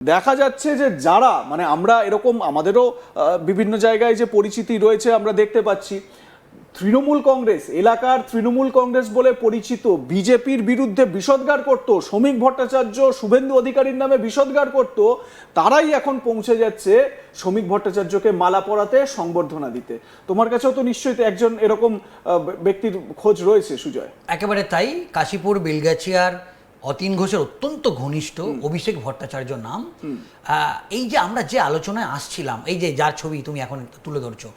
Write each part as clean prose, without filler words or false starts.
দেখা যাচ্ছে যে যারা মানে আমরা এরকম আমাদেরও বিভিন্ন জায়গায় যে পরিচিতি রয়েছে আমরা দেখতে পাচ্ছি, তৃণমূল কংগ্রেস এলাকার তৃণমূল কংগ্রেস বলে পরিচিত বিজেপির বিরুদ্ধে বিষোদ্গার করত, শ্রমিক ভট্টাচার্য শুভেন্দু অধিকারীর নামে বিষোদ্গার করত, তারাই এখন পৌঁছে যাচ্ছে শ্রমিক ভট্টাচার্যকে মালা পরাতে, সংবর্ধনা দিতে। তোমার কাছেও তো নিশ্চয়ই একজন এরকম ব্যক্তির খোঁজ রয়েছে সুজয়। একেবারে তাই। কাশীপুর বেলগাছিয়ার অতীন ঘোষের অত্যন্ত ঘনিষ্ঠ অভিষেক ভট্টাচার্য নাম। এই যে আমরা যে আলোচনায় আসছিলাম, এই যে যার ছবি তুমি এখন তুলে ধরছো,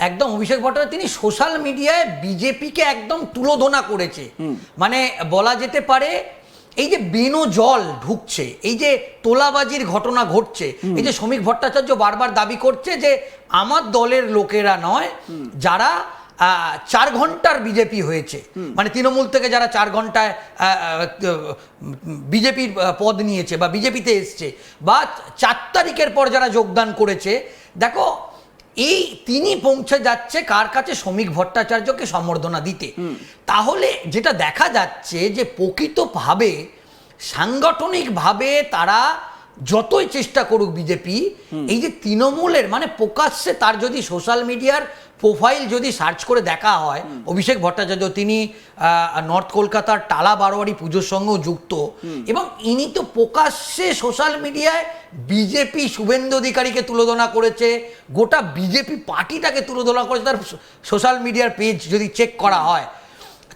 একদম অভিষেক ভট্টাচার্য তিনি সোশ্যাল মিডিয়ায় বিজেপিকে একদম তুলোধনা করেছে। মানে বলা যেতে পারে এই যে বেনো জল ঢুকছে, এই যে তোলাবাজির ঘটনা ঘটছে, এই যে শ্রমিক ভট্টাচার্য বারবার দাবি করছে যে আমার দলের লোকেরা নয়, যারা 4 ঘন্টার বিজেপি হয়েছে, মানে তৃণমূল থেকে যারা 4 ঘন্টায় বিজেপির পদ নিয়েছে বা বিজেপিতে এসছে, বা 4 তারিখের পর যারা যোগদান করেছে, দেখো এই তিনি পৌঁছে যাচ্ছে কার কাছে? শ্রমিক ভট্টাচার্যকে সম্বর্ধনা দিতে। তাহলে যেটা দেখা যাচ্ছে যে প্রকৃতভাবে সাংগঠনিকভাবে তারা যতই চেষ্টা করুক বিজেপি, এই যে তৃণমূলের মানে প্রকাশ্যে তার যদি সোশ্যাল মিডিয়ার প্রোফাইল যদি সার্চ করে দেখা হয়, অভিষেক ভট্টাচার্য তিনি নর্থ কলকাতার টালা বারোয়ারি পুজোর সঙ্গেও যুক্ত, এবং ইনি তো প্রকাশ্যে সোশ্যাল মিডিয়ায় বিজেপি শুভেন্দু অধিকারীকে তুলোধনা করেছে, গোটা বিজেপি পার্টিটাকে তুলোধনা করেছে তার সোশ্যাল মিডিয়ার পেজ যদি চেক করা হয়।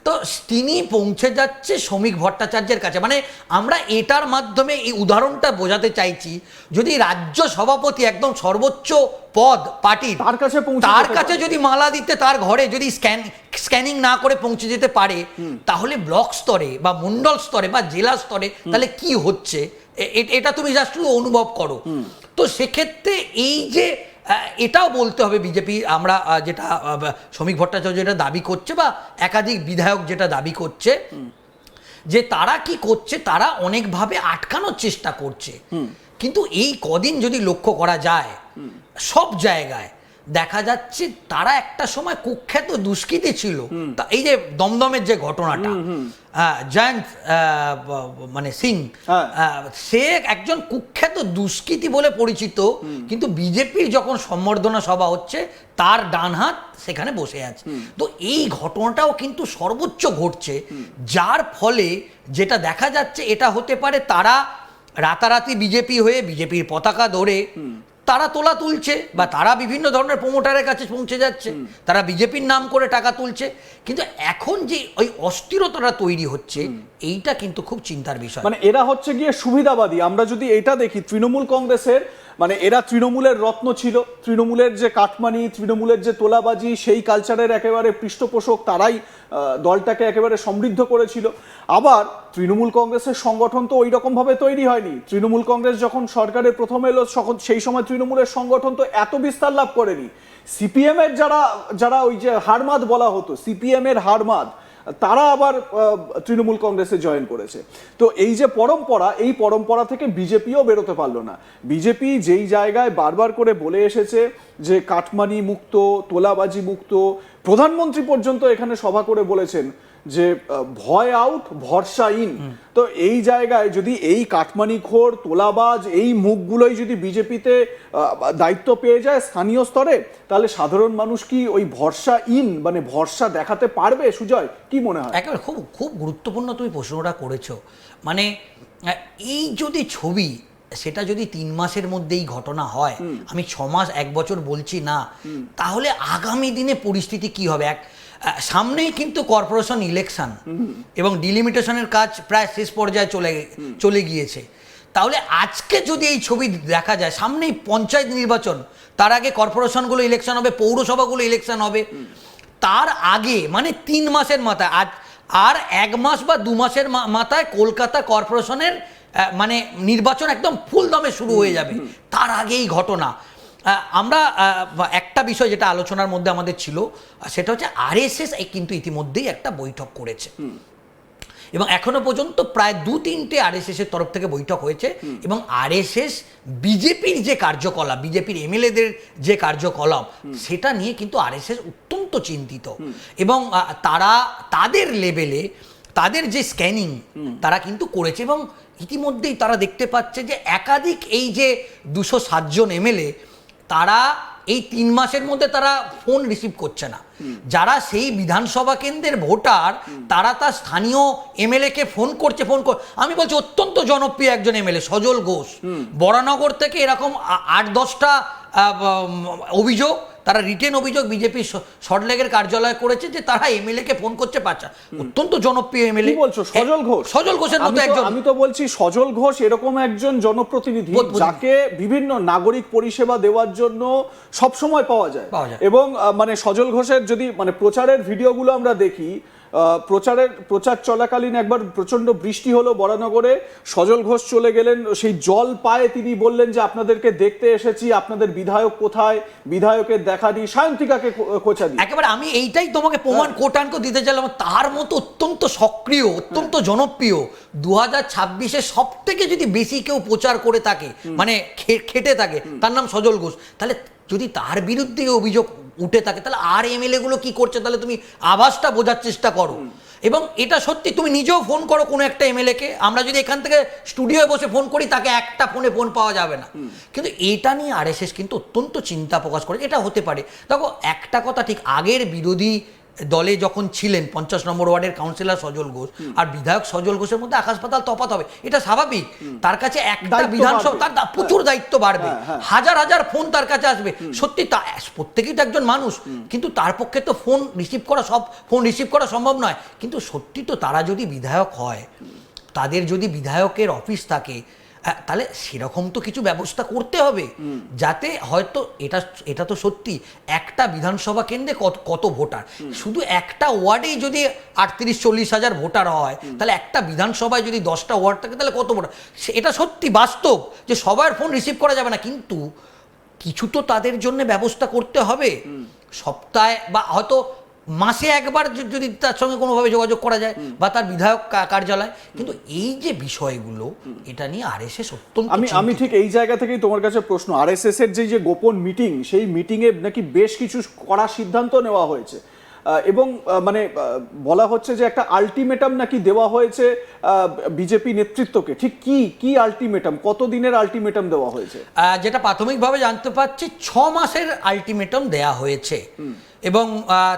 তো তিনি পৌঁছে যাচ্ছে শ্রমিক ভট্টাচার্যের কাছে। মানে আমরা এটার মাধ্যমে এই উদাহরণটা বোঝাতে চাইছি, যদি রাজ্য সভাপতি একদম সর্বোচ্চ পদ পার্টির তার কাছে যদি মালা দিতে, তার ঘরে যদি স্ক্যানিং না করে পৌঁছে যেতে পারে, তাহলে ব্লক স্তরে বা মন্ডল স্তরে বা জেলা স্তরে তাহলে কি হচ্ছে এটা তুমি জাস্ট অনুভব করো। তো সেক্ষেত্রে এই যে এটাও বলতে হবে বিজেপি, আমরা যেটা শ্রমিক ভট্টাচার্য যেটা দাবি করছে বা একাধিক বিধায়ক যেটা দাবি করছে, যে তারা কি করছে, তারা অনেকভাবে আটকানোর চেষ্টা করছে। কিন্তু এই কদিন যদি লক্ষ্য করা যায়, সব জায়গায় দেখা যাচ্ছে তারা একটা সময় কুখ্যাত দুষ্কৃতী ছিল। এই যে দমদমের যে ঘটনাটা, জয়ন্ত মানে সিং, সে একজন কুখ্যাত দুষ্কৃতী বলে পরিচিত, কিন্তু বিজেপির যখন সম্বর্ধনা সভা হচ্ছে তার ডান হাত সেখানে বসে আছে। তো এই ঘটনাটাও কিন্তু সর্বোচ্চ ঘটছে, যার ফলে যেটা দেখা যাচ্ছে এটা হতে পারে তারা রাতারাতি বিজেপি হয়ে বিজেপির পতাকা ধরে তারা তোলা তুলছে, বা তারা বিভিন্ন ধরনের প্রমোটারের কাছে পৌঁছে যাচ্ছে, তারা বিজেপির নাম করে টাকা তুলছে। কিন্তু এখন যে ওই অস্থিরতাটা তৈরি হচ্ছে, এইটা কিন্তু খুব চিন্তার বিষয়। মানে এরা হচ্ছে গিয়ে সুবিধাবাদী। আমরা যদি এটা দেখি, তৃণমূল কংগ্রেসের মানে এরা তৃণমূলের রত্ন ছিল, তৃণমূলের যে কাটমানি, তৃণমূলের যে তোলাবাজি, সেই কালচারের একেবারে পৃষ্ঠপোষক, তারাই দলটাকে একেবারে সমৃদ্ধ করেছিল। আবার তৃণমূল কংগ্রেসের সংগঠন তো ওই রকম ভাবে তৈরি হয়নি। তৃণমূল কংগ্রেস যখন সরকারের প্রথম এলো, সেই সময় তৃণমূলের সংগঠন তো এত বিস্তার লাভ করেনি। সিপিএম এর যারা ওই যে হারমাদ বলা হতো, সিপিএম এর হারমাদ, তারা আবার তৃণমূল কংগ্রেসে জয়েন করেছে। তো এই যে পরম্পরা, এই পরম্পরা থেকে বিজেপিও বেরোতে পারলো না। বিজেপি যেই জায়গায় বারবার করে বলে এসেছে যে কাটমানি মুক্ত, তোলাবাজি মুক্ত, প্রধানমন্ত্রী পর্যন্ত এখানে সভা করে বলেছেন যে ভয় আউট, ভরসা ইন। তো এই জায়গায় যদি এই কাটমানিখোর, তোলাবাজ, এই মুখগুলোই যদি বিজেপিতে দায়িত্ব পেয়ে যায় স্থানীয় স্তরে, তাহলে সাধারণ মানুষ কি ওই ভরসা ইন মানে ভরসা দেখাতে পারবে? সুজয়, কি মনে হয়? একেবারে খুব খুব গুরুত্বপূর্ণ তুমি প্রশ্নটা করেছো। মানে এই যদি ছবি, সেটা যদি 3 মাসের মধ্যেই ঘটনা হয়, আমি 6 মাস 1 বছর বলছি না, তাহলে আগামী দিনে পরিস্থিতি কি হবে? সামনেই কিন্তু কর্পোরেশন ইলেকশন এবং ডিলিমিটেশনের কাজ প্রায় শেষ পর্যায়ে চলে গিয়েছে। তাহলে আজকে যদি এই ছবি দেখা যায়, সামনেই পঞ্চায়েত নির্বাচন, তার আগে কর্পোরেশনগুলো ইলেকশন হবে, পৌরসভাগুলো ইলেকশন হবে, তার আগে মানে 3 মাসের মাথায় আর 1 মাস বা 2 মাসের মাথায় কলকাতা কর্পোরেশনের মানে নির্বাচন একদম ফুল দমে শুরু হয়ে যাবে। তার আগে এই ঘটনা। আমরা একটা বিষয় যেটা আলোচনার মধ্যে আমাদের ছিল, সেটা হচ্ছে আরএসএস কিন্তু ইতিমধ্যেই একটা বৈঠক করেছে, এবং এখনো পর্যন্ত প্রায় 2-3টে আরএসএস এর তরফ থেকে বৈঠক হয়েছে। এবং আরএসএস বিজেপির যে কার্যকলাপ, বিজেপির এমএলএদের যে কার্যকলাপ, সেটা নিয়ে কিন্তু আরএসএস অত্যন্ত চিন্তিত, এবং তারা তাদের লেভেলে তাদের যে স্ক্যানিং তারা কিন্তু করেছে এবং ইতিমধ্যেই তারা দেখতে পাচ্ছে যে একাধিক এই যে 207 জন এমএলএ তারা এই 3 মাসের মধ্যে তারা ফোন রিসিভ করছে না। যারা সেই বিধানসভা কেন্দ্রের ভোটার তারা তার স্থানীয় এমএলএ কে ফোন করছে আমি বলছি অত্যন্ত জনপ্রিয় একজন এমএলএ সজল ঘোষ, বরানগর থেকে এরকম 8-10টা অভিযোগ, তারা রিটেন অভিযোগ বিজেপি সল্টলেকের কার্যালয়ে করেছে যে তারা এমএলএ কে ফোন করছে পাচ্ছা। অত্যন্ত জনপ্রিয় এমএলএ। কি বলছো? সজল ঘোষ? সজল ঘোষের মতো একজন। আমি তো বলছি সজল ঘোষ এরকম একজন জনপ্রতিনিধি যাকে বিভিন্ন নাগরিক পরিষেবা দেওয়ার জন্য সব সময় পাওয়া যায় এবং মানে সজল ঘোষের যদি মানে প্রচারের ভিডিওগুলো আমরা দেখি, প্রচার চলাকালীন একবার প্রচন্ড বৃষ্টি হলো বরানগরে, সজল ঘোষ চলে গেলেন, সেই জল পায়ে তিনি বললেন যে আপনাদেরকে দেখতে এসেছি, আপনাদের বিধায়ক কোথায়, বিধায়কের দেখা নেই, সায়ন্তিকাকে খোঁচা দিই। একেবারে আমি এইটাই তোমাকে প্রমাণ কোটানকো দিতে চাইলাম, তার মতো অত্যন্ত সক্রিয়, অত্যন্ত জনপ্রিয় 2026-এ সব থেকে যদি বেশি কেউ প্রচার করে থাকে মানে খেটে থাকে তার নাম সজল ঘোষ। তাহলে যদি তার বিরুদ্ধে অভিযোগ উঠে থাকে তাহলে আর এমএলএ গুলো কি করছে তাহলে তুমি আভাসটা বোঝার চেষ্টা করো। এবং এটা সত্যি, তুমি নিজেও ফোন করো কোনো একটা এমএলএ কে, আমরা যদি এখান থেকে স্টুডিওয়ে বসে ফোন করি তাকে একটা ফোনে ফোন পাওয়া যাবে না। কিন্তু এটা নিয়ে আরএসএস কিন্তু অত্যন্ত চিন্তা প্রকাশ করে। এটা হতে পারে, দেখো একটা কথা ঠিক, আগের বিরোধী দলে যখন ছিলেন 50 নম্বর ওয়ার্ডের কাউন্সিলর সজল ঘোষ আর বিধায়ক সজল ঘোষের মধ্যে আকাশ পাতাল তফাৎ হবে, এটা স্বাভাবিক। তার কাছে একটা বিধানসভা, তার প্রচুর দায়িত্ব বাড়বে, হাজার হাজার ফোন তার কাছে আসবে। সত্যি তা প্রত্যেকেই তো একজন মানুষ, কিন্তু তার পক্ষে তো ফোন রিসিভ করা সম্ভব নয়। কিন্তু সত্যি তো তারা যদি বিধায়ক হয়, তাদের যদি বিধায়কের অফিস থাকে, তাহলে সেরকম তো কিছু ব্যবস্থা করতে হবে যাতে হয়তো এটা তো সত্যি একটা বিধানসভা কেন্দ্রে কত ভোটার, শুধু একটা ওয়ার্ডেই যদি 38-40 হাজার ভোটার হয় তাহলে একটা বিধানসভায় যদি 10টা ওয়ার্ড থাকে তাহলে কত ভোটার। এটা সত্যি বাস্তব যে সবার ফোন রিসিভ করা যাবে না, কিন্তু কিছু তো তাদের জন্য ব্যবস্থা করতে হবে। সপ্তাহে বা হয়তো মাসে একবার যদি তার সঙ্গে কোনোভাবে যোগাযোগ করা যায় বা তার বিধায়ক কার্যালয়। কিন্তু এই যে বিষয়গুলো, এটা নিয়ে আরএসএস অত্যন্ত আমি ঠিক এই জায়গা থেকেই তোমার কাছে প্রশ্ন, আরএসএস এর যে গোপন মিটিং, সেই মিটিং এ নাকি বেশ কিছু কড়া সিদ্ধান্ত নেওয়া হয়েছে এবং মানে বলা হচ্ছে যে একটা আলটিমেটাম নাকি দেওয়া হয়েছে বিজেপি নেতৃত্বকে। ঠিক কি আলটিমেটাম, কত দিনের আলটিমেটাম দেওয়া হয়েছে? যেটা প্রাথমিকভাবে জানতে পারছি 6 মাসের আলটিমেটাম দেয়া হয়েছে এবং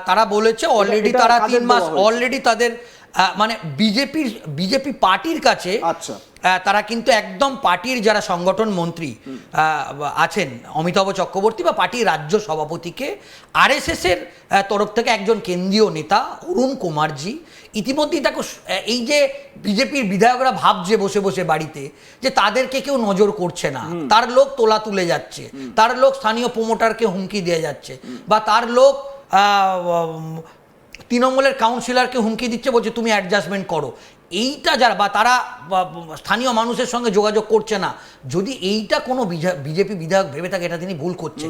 তারা বলেছে অলরেডি তারা 3 মাস অলরেডি তাদের মানে বিজেপি পার্টির কাছে। আচ্ছা, তারা কিন্তু একদম পার্টির যারা সংগঠন মন্ত্রী আছেন অমিতাভ চক্রবর্তী বা পার্টির রাজ্য সভাপতিকে আরএসএস এর তরফ থেকে একজন কেন্দ্রীয় নেতা অরুণ কুমারজি ইতিমধ্যেই দেখো এই যে বিজেপির বিধায়করা ভাবছে বসে বসে বাড়িতে যে তাদেরকে কেউ নজর করছে না, তার লোক তোলা তুলে যাচ্ছে, তার লোক স্থানীয় প্রমোটারকে হুমকি দিয়ে যাচ্ছে বা তার লোক তৃণমূলের কাউন্সিলরকে হুমকি দিচ্ছে, বলছে তুমি অ্যাডজাস্টমেন্ট করো। এইটা যারা বা তারা স্থানীয় মানুষের সঙ্গে যোগাযোগ করছে না, যদি এইটা কোনো বিজেপি বিধায়ক ভেবে থাকে এটা তিনি ভুল করছে।